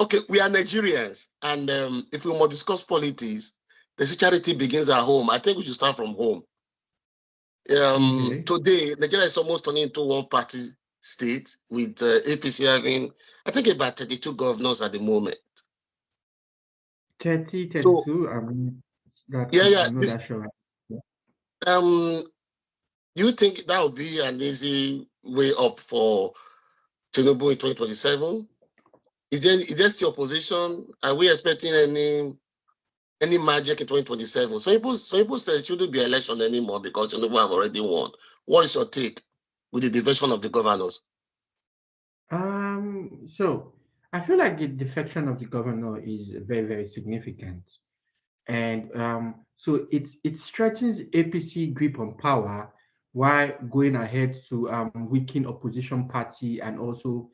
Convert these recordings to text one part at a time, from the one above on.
Okay, we are Nigerians, and if we must discuss politics, the charity begins at home. I think we should start from home. Okay. Today, Nigeria is almost turning into one-party state with APC having, I think, about 32 governors at the moment. 30, So, 32. I mean, yeah, yeah. I'm not that sure. Um, do you think that would be an easy way up for Tinubu in 2027? Is there still opposition? Are we expecting any magic in 2027? Some people say it shouldn't be election anymore because Tinubu have already won. What is your take with the division of the governors? So I feel like the defection of the governor is very, very significant. And so it strengthens APC grip on power while going ahead to weaken opposition party and also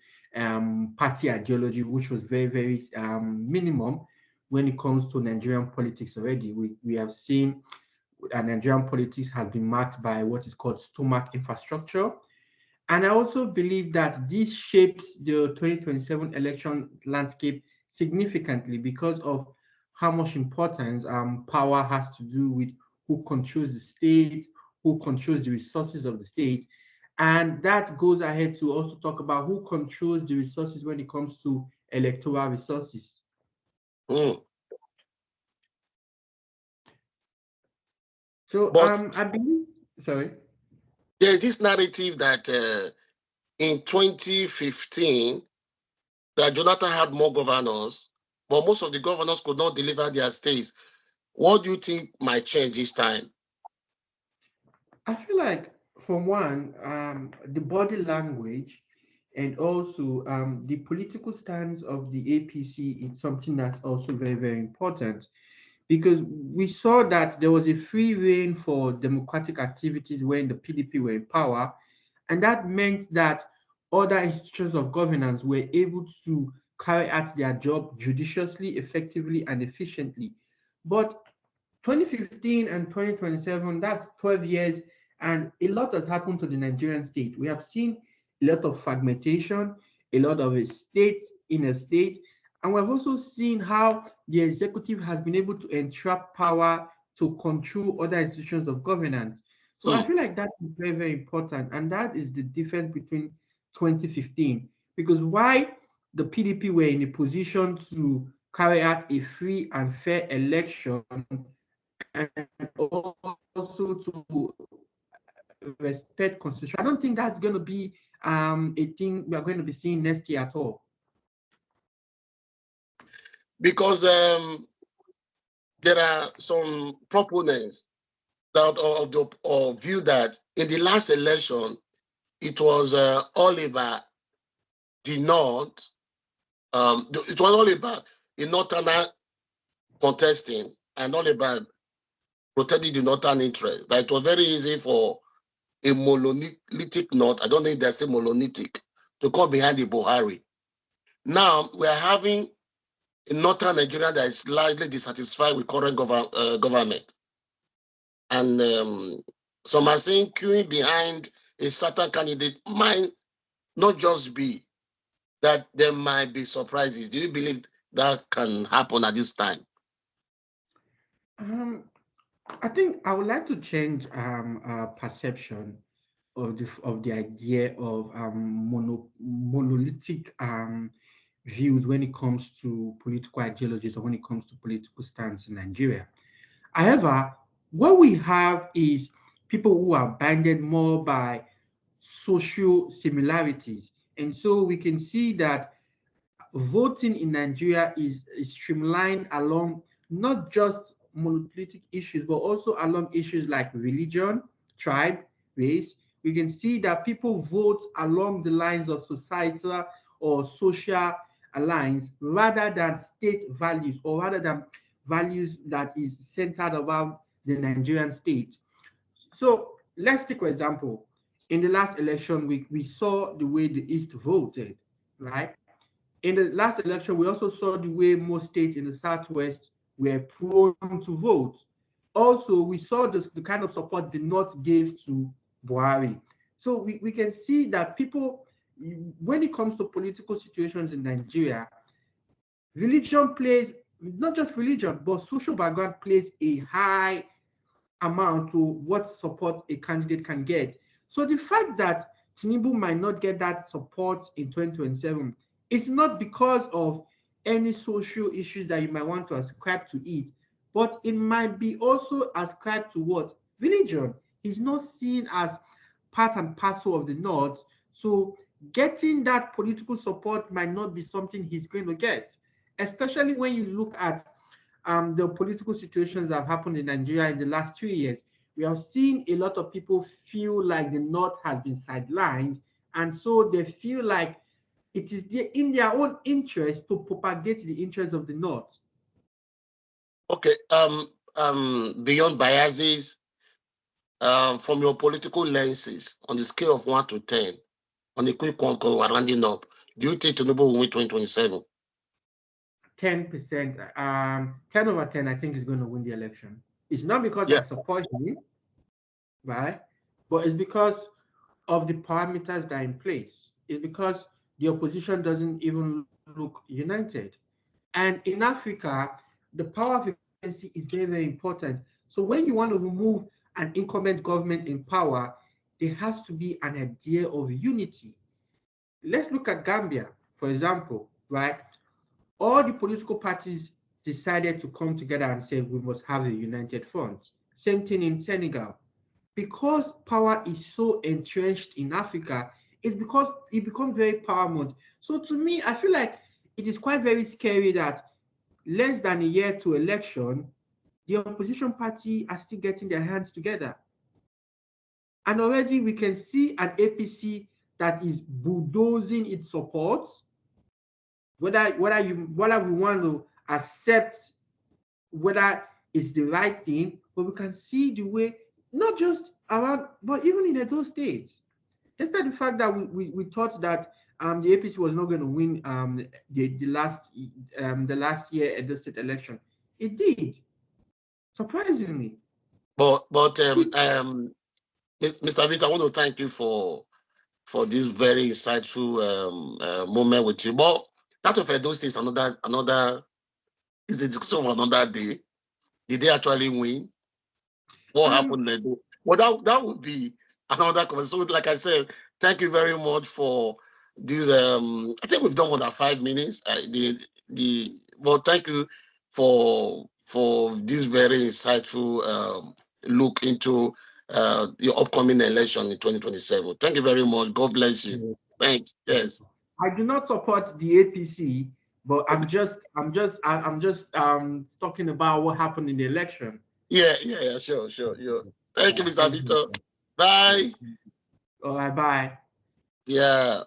party ideology, which was very, very minimum when it comes to Nigerian politics already. We have seen Nigerian politics has been marked by what is called stomach infrastructure. And I also believe that this shapes the 2027 election landscape significantly because of how much importance power has to do with who controls the state, who controls the resources of the state. And that goes ahead to also talk about who controls the resources when it comes to electoral resources. Mm. So But I believe, sorry. there's this narrative that in 2015 that Jonathan had more governors, but most of the governors could not deliver their states. What do you think might change this time? I feel like, for one, the body language and also the political stance of the APC is something that's also very, very important because we saw that there was a free reign for democratic activities when the PDP were in power, and that meant that other institutions of governance were able to carry out their job judiciously, effectively, and efficiently. But 2015 and 2027, that's 12 years, and a lot has happened to the Nigerian state. We have seen a lot of fragmentation, a lot of a state in a state, and we've also seen how the executive has been able to entrap power to control other institutions of governance. So I Mm. feel like that is very, very important, and that is the difference between 2015. Because why the PDP were in a position to carry out a free and fair election and also to respect constitution. I don't think that's going to be a thing we are going to be seeing next year at all. Because there are some proponents that of view that in the last election it was Oliver the North. It was Oliver a northerner contesting and Oliver protecting the northern interest. That it was very easy for a monolithic North, I don't think they're still monolithic, to come behind the Buhari. Now we're having a northern Nigeria that is largely dissatisfied with current government. And some are saying queuing behind a certain candidate might not just be that there might be surprises. Do you believe that can happen at this time? Um, I think I would like to change perception of the idea of monolithic views when it comes to political ideologies or when it comes to political stance in Nigeria. However, what we have is people who are banded more by social similarities. And so we can see that voting in Nigeria is streamlined along not just monolithic issues, but also along issues like religion, tribe, race. We can see that people vote along the lines of societal or social alliance rather than state values or rather than values that is centered around the Nigerian state. So let's take for example, in the last election, we saw the way the East voted, right? In the last election, we also saw the way most states in the Southwest were prone to vote. Also, we saw the kind of support the North gave to Buhari. So we can see that people, when it comes to political situations in Nigeria, religion plays, not just religion, but social background plays a high amount to what support a candidate can get. So the fact that Tinubu might not get that support in 2027, it's not because of any social issues that you might want to ascribe to it, but it might be also ascribed to what? Religion. He's not seen as part and parcel of the North. So getting that political support might not be something he's going to get, especially when you look at the political situations that have happened in Nigeria in the last 2 years. We have seen a lot of people feel like the North has been sidelined, and so they feel like it is in their own interest to propagate the interests of the North. Okay. Beyond biases, from your political lenses, on the scale of 1 to 10, on a quick one, we're rounding up, do you think Tinubu will win 2027? 10%, 10 over 10, I think is going to win the election. It's not because I support him, right? But it's because of the parameters that are in place. It's because the opposition doesn't even look united. And in Africa, the power of efficiency is very, very important. So when you want to remove an incumbent government in power, there has to be an idea of unity. Let's look at Gambia, for example, right? All the political parties decided to come together and say we must have a united front. Same thing in Senegal. Because power is so entrenched in Africa, it's because it becomes very paramount. So to me, I feel like it is quite very scary that less than a year to election, the opposition party are still getting their hands together. And already we can see an APC that is bulldozing its support. Whether we want to accept whether it's the right thing, but we can see the way, not just around, but even in those states. Despite the fact that we thought that the APC was not going to win the last year at the state election, it did, surprisingly. But Mr. Victor, I want to thank you for this very insightful moment with you. But that of Edo State is another is the discussion of another day. Did they actually win? What happened there? Well, that would be another conversation. So, like I said, thank you very much for this. I think we've done more than 5 minutes. Well, thank you for this very insightful look into your upcoming election in 2027. Thank you very much. God bless you. Thanks. Yes. I do not support the APC, but I'm just talking about what happened in the election. Yeah, sure. Thank you, Mr. Victor. Bye. All right, bye. Yeah.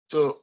So